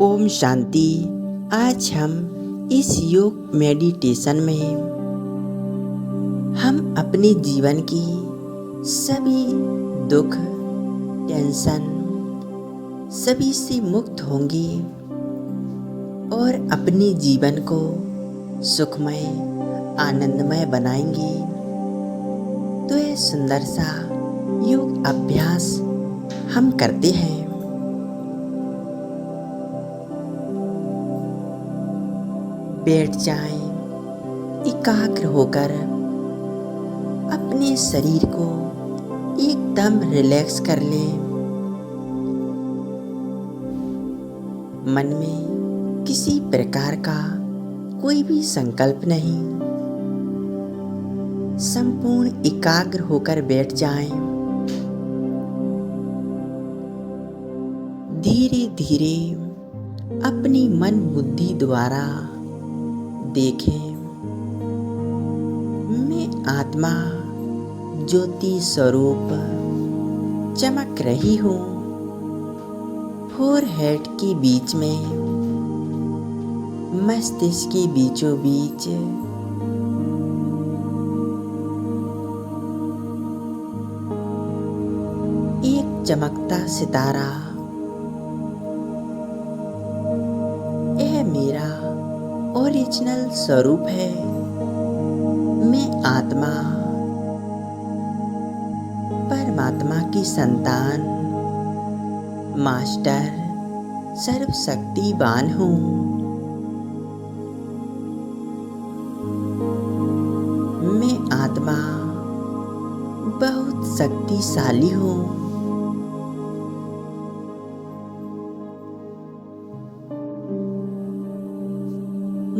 ओम शांति। आज हम इस योग मेडिटेशन में हम अपने जीवन की सभी दुख, टेंशन सभी से मुक्त होंगे और अपने जीवन को सुखमय, आनंदमय बनाएंगे। तो यह सुंदर सा योग अभ्यास हम करते हैं। बैठ जाएं, एकाग्र होकर अपने शरीर को एकदम रिलैक्स कर लें। मन में किसी प्रकार का कोई भी संकल्प नहीं, संपूर्ण एकाग्र होकर बैठ जाएं। धीरे धीरे अपनी मन बुद्धि द्वारा देखें, मैं आत्मा ज्योति स्वरूप चमक रही हूँ। फोरहेड के बीच में, मस्तिष्क के बीचों बीच एक चमकता सितारा, यह मेरा ओरिजिनल स्वरूप है। मैं आत्मा परमात्मा की संतान, मास्टर, सर्वशक्तिवान हूँ। मैं आत्मा बहुत शक्तिशाली हूँ।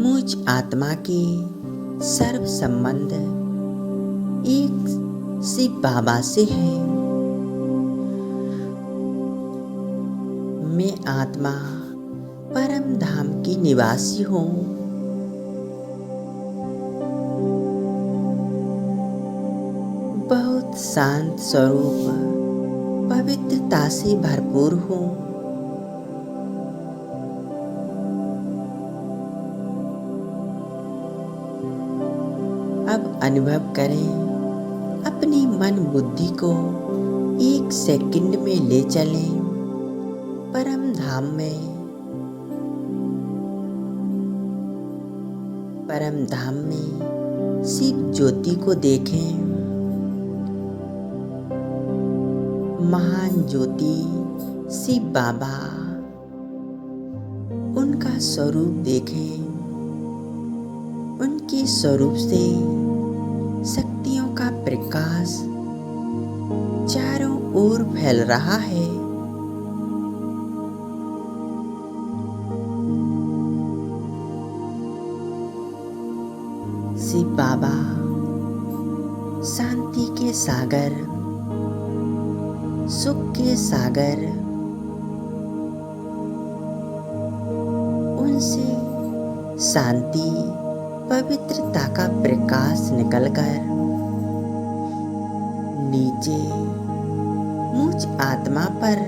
मुझ आत्मा के सर्व संबंध एक शिव बाबा से है। मैं आत्मा परम धाम की निवासी हूँ। बहुत शांत स्वरूप, पवित्रता से भरपूर हूँ। अब अनुभव करें, अपनी मन बुद्धि को एक सेकंड में ले चलें परम धाम में। परम धाम में शिव ज्योति को देखें, महान ज्योति शिव बाबा, उनका स्वरूप देखें। उनके स्वरूप से शक्तियों का प्रकाश चारों ओर फैल रहा है। शिव बाबा शांति के सागर, सुख के सागर, उनसे शांति, पवित्रता का प्रकाश निकलकर नीचे मुझ आत्मा पर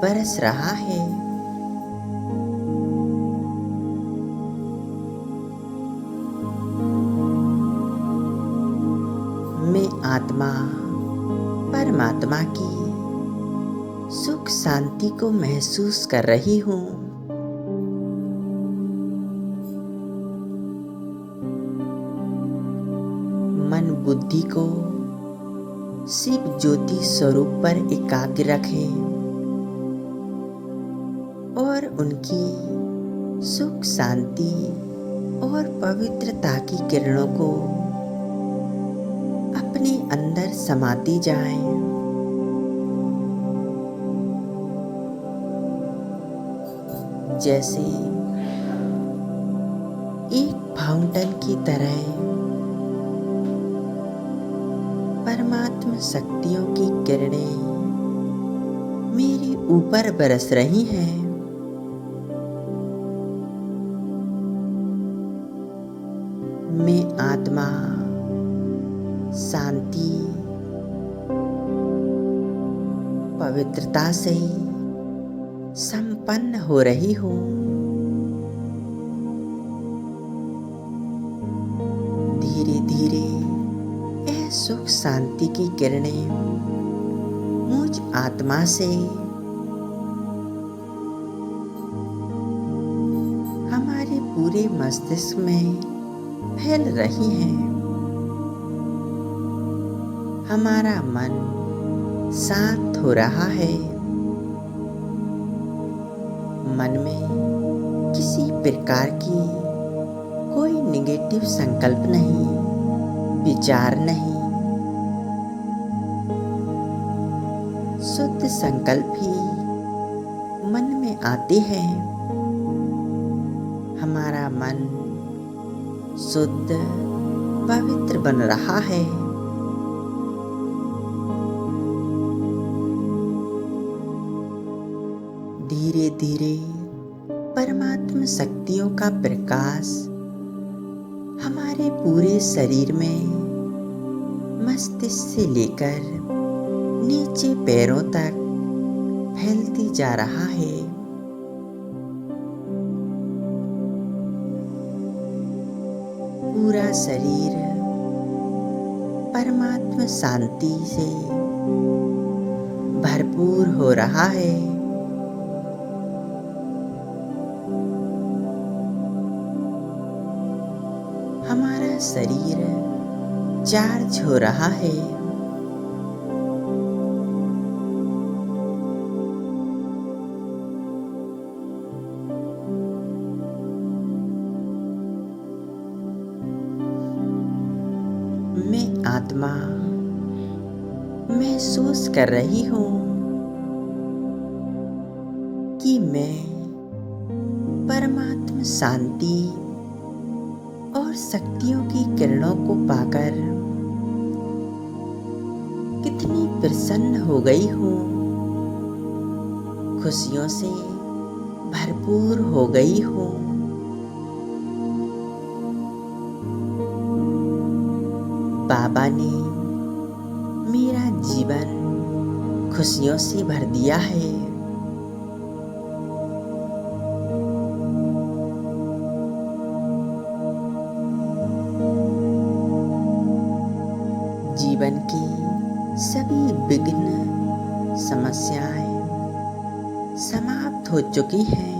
बरस रहा है। मैं आत्मा परमात्मा की सुख शांति को महसूस कर रही हूँ। मन बुद्धि को शिव ज्योति स्वरूप पर एकाग्र रखें और उनकी सुख शांति और पवित्रता की किरणों को अपने अंदर समाती जाएं। जैसे एक फाउंटेन की तरह परमात्मा शक्तियों की किरणें मेरे ऊपर बरस रही हैं। मैं आत्मा शांति, पवित्रता से संपन्न हो रही हूँ। धीरे धीरे यह सुख शांति की किरणें मुझ आत्मा से हमारे पूरे मस्तिष्क में फैल रही हैं। हमारा मन शांत हो रहा है। मन में किसी प्रकार की कोई नेगेटिव संकल्प नहीं, विचार नहीं। शुद्ध संकल्प ही मन में आते हैं। हमारा मन शुद्ध पवित्र बन रहा है। धीरे धीरे परमात्मा शक्तियों का प्रकाश हमारे पूरे शरीर में मस्तिष्क से लेकर नीचे पैरों तक फैलती जा रहा है। पूरा शरीर परमात्मा शांति से भरपूर हो रहा है। हमारा शरीर चार्ज हो रहा है। मैं आत्मा महसूस कर रही हूँ कि मैं परमात्मा शांति और शक्तियों की किरणों को पाकर कितनी प्रसन्न हो गई हूँ। खुशियों से भरपूर हो गई हूँ। बाबा ने मेरा जीवन खुशियों से भर दिया है। जीवन की सभी विघ्न समस्याएं समाप्त हो चुकी हैं।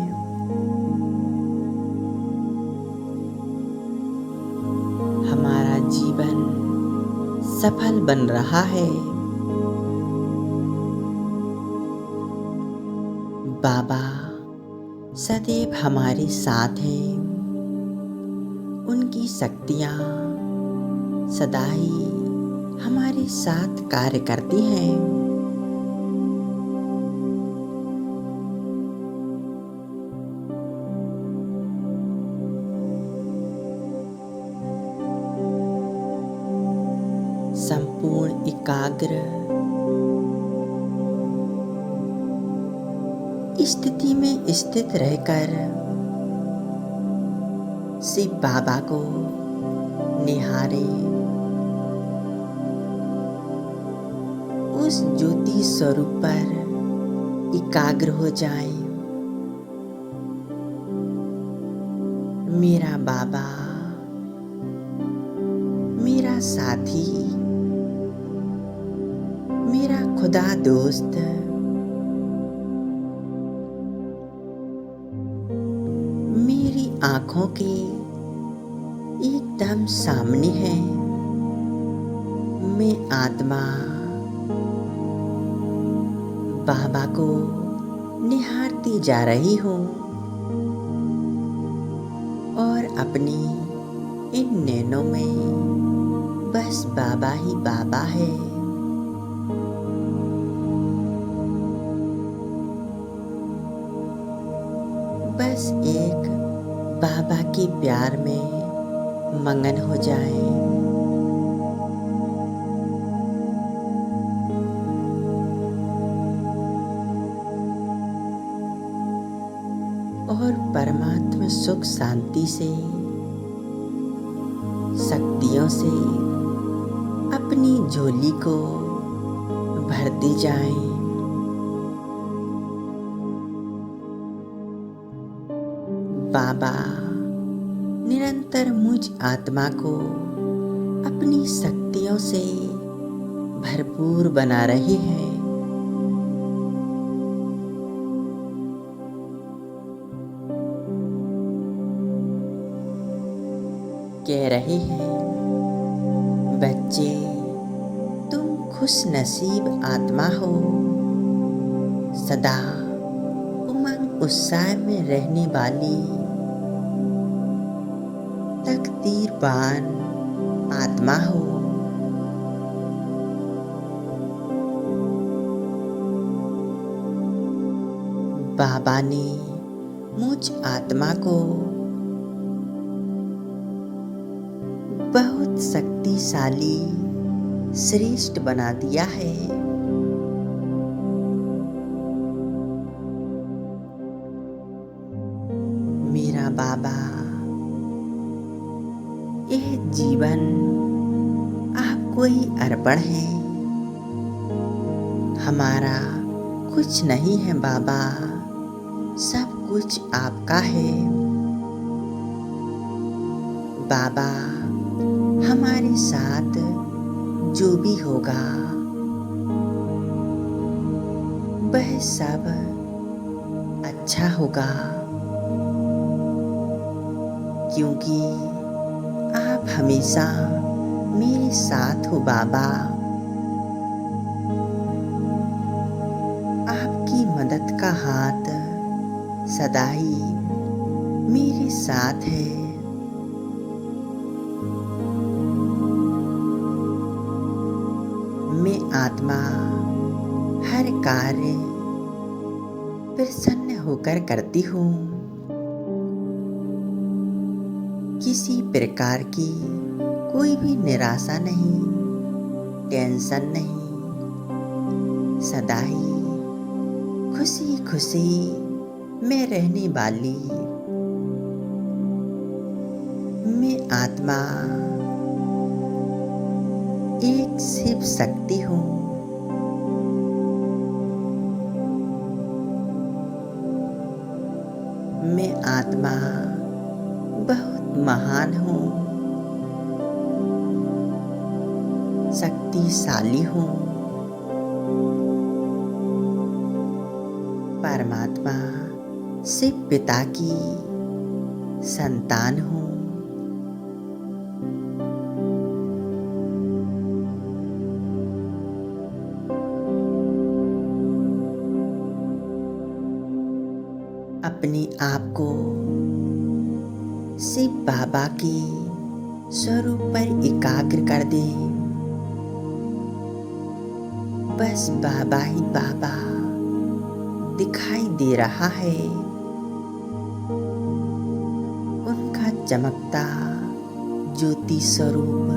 हमारा जीवन सफल बन रहा है। बाबा सदैव हमारे साथ हैं। उनकी शक्तियाँ सदा ही हमारे साथ कार्य करती हैं। संपूर्ण एकाग्र स्थिति में स्थित रहकर शिव बाबा को निहारे। उस ज्योति स्वरूप पर एकाग्र हो जाए। मेरा बाबा, मेरा साथी, मेरा खुदा दोस्त मेरी आंखों के एकदम सामने है। मैं आत्मा बाबा को निहारती जा रही हूँ और अपनी इन नैनों में बस बाबा ही बाबा है। बस एक बाबा के प्यार में मगन हो जाए। और परमात्मा सुख शांति से, शक्तियों से अपनी झोली को भरती जाए। बाबा निरंतर मुझ आत्मा को अपनी शक्तियों से भरपूर बना रहे हैं। कह रहे हैं, बच्चे तुम खुश नसीब आत्मा हो, सदा उमंग उत्साह में रहने वाली तकदीरवान आत्मा हो। बाबा ने मुझ आत्मा को बहुत शक्तिशाली श्रेष्ठ बना दिया है। मेरा बाबा, यह जीवन आपको ही अर्पण है, हमारा कुछ नहीं है बाबा, सब कुछ आपका है। बाबा, हमारे साथ जो भी होगा वह सब अच्छा होगा, क्योंकि आप हमेशा मेरे साथ हो बाबा। आपकी मदद का हाथ सदा ही मेरे साथ है। मैं आत्मा हर कार्य प्रसन्न होकर करती हूँ, किसी प्रकार की कोई भी निराशा नहीं, टेंशन नहीं, सदा ही खुशी खुशी मैं रहने वाली मैं आत्मा एक शिव शक्ति हूँ। मैं आत्मा बहुत महान हूँ, शक्तिशाली हूँ। परमात्मा शिव पिता की संतान हूँ। अपने आप को शिव बाबा के स्वरूप पर एकाग्र कर दें। बस बाबा ही बाबा दिखाई दे रहा है, उनका चमकता ज्योति स्वरूप।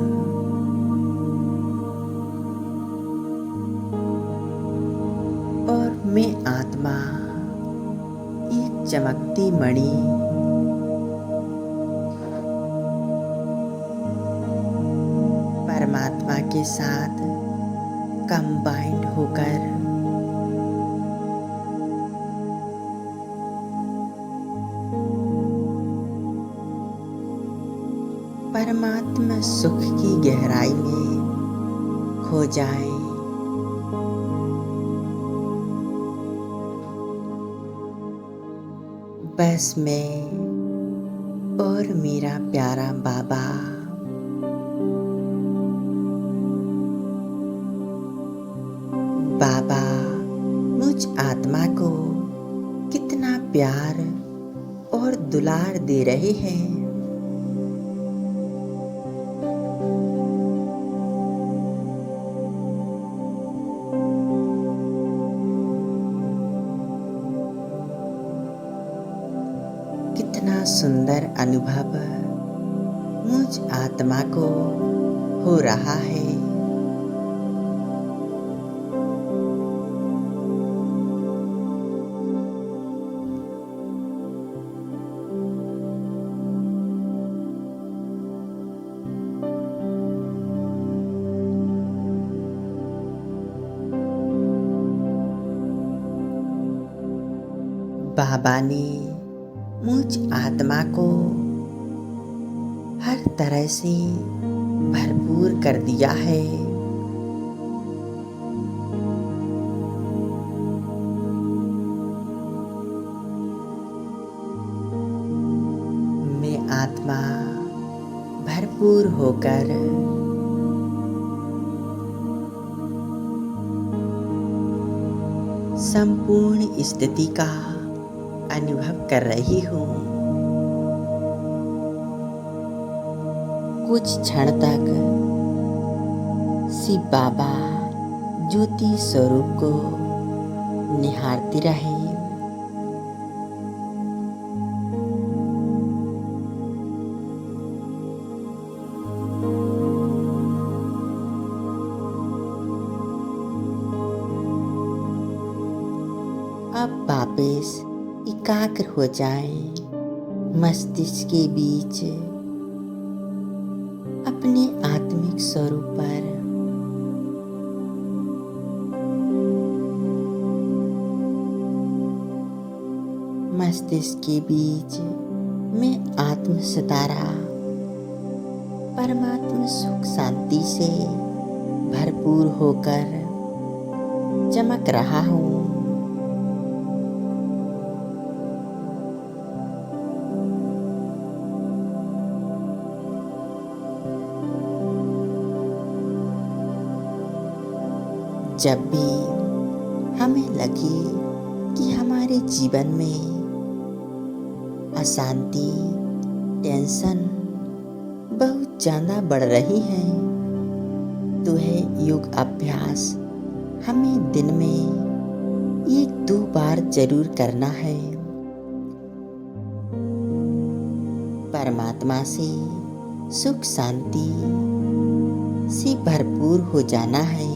और मैं आत्मा एक चमकती मणि परमात्मा के साथ कंबाइंड होकर परमात्मा सुख की गहराई में खो जाए। बस मैं और मेरा प्यारा बाबा बाबा मुझ आत्मा को कितना प्यार और दुलार दे रहे हैं। कितना सुंदर अनुभव मुझ आत्मा को हो रहा है। बाबा ने मुझ आत्मा को हर तरह से भरपूर कर दिया है। मैं आत्मा भरपूर होकर संपूर्ण स्थिति का अनुभव कर रही हूँ। कुछ क्षण तक शिव बाबा ज्योति स्वरूप को निहारती रहे। अब वापस एकाग्र हो जाएं, मस्तिष्क के बीच अपने आत्मिक स्वरूप पर। मस्तिष्क के बीच में आत्म सितारा परमात्मा सुख शांति से भरपूर होकर चमक रहा हूँ। जब भी हमें लगे कि हमारे जीवन में अशांति, टेंशन बहुत ज़्यादा बढ़ रही है, तो यह योग अभ्यास हमें दिन में 1-2 बार जरूर करना है। परमात्मा से सुख शांति से भरपूर हो जाना है।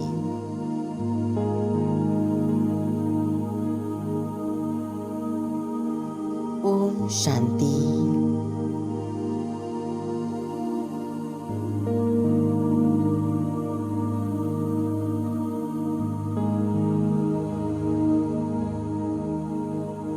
ओम शांति।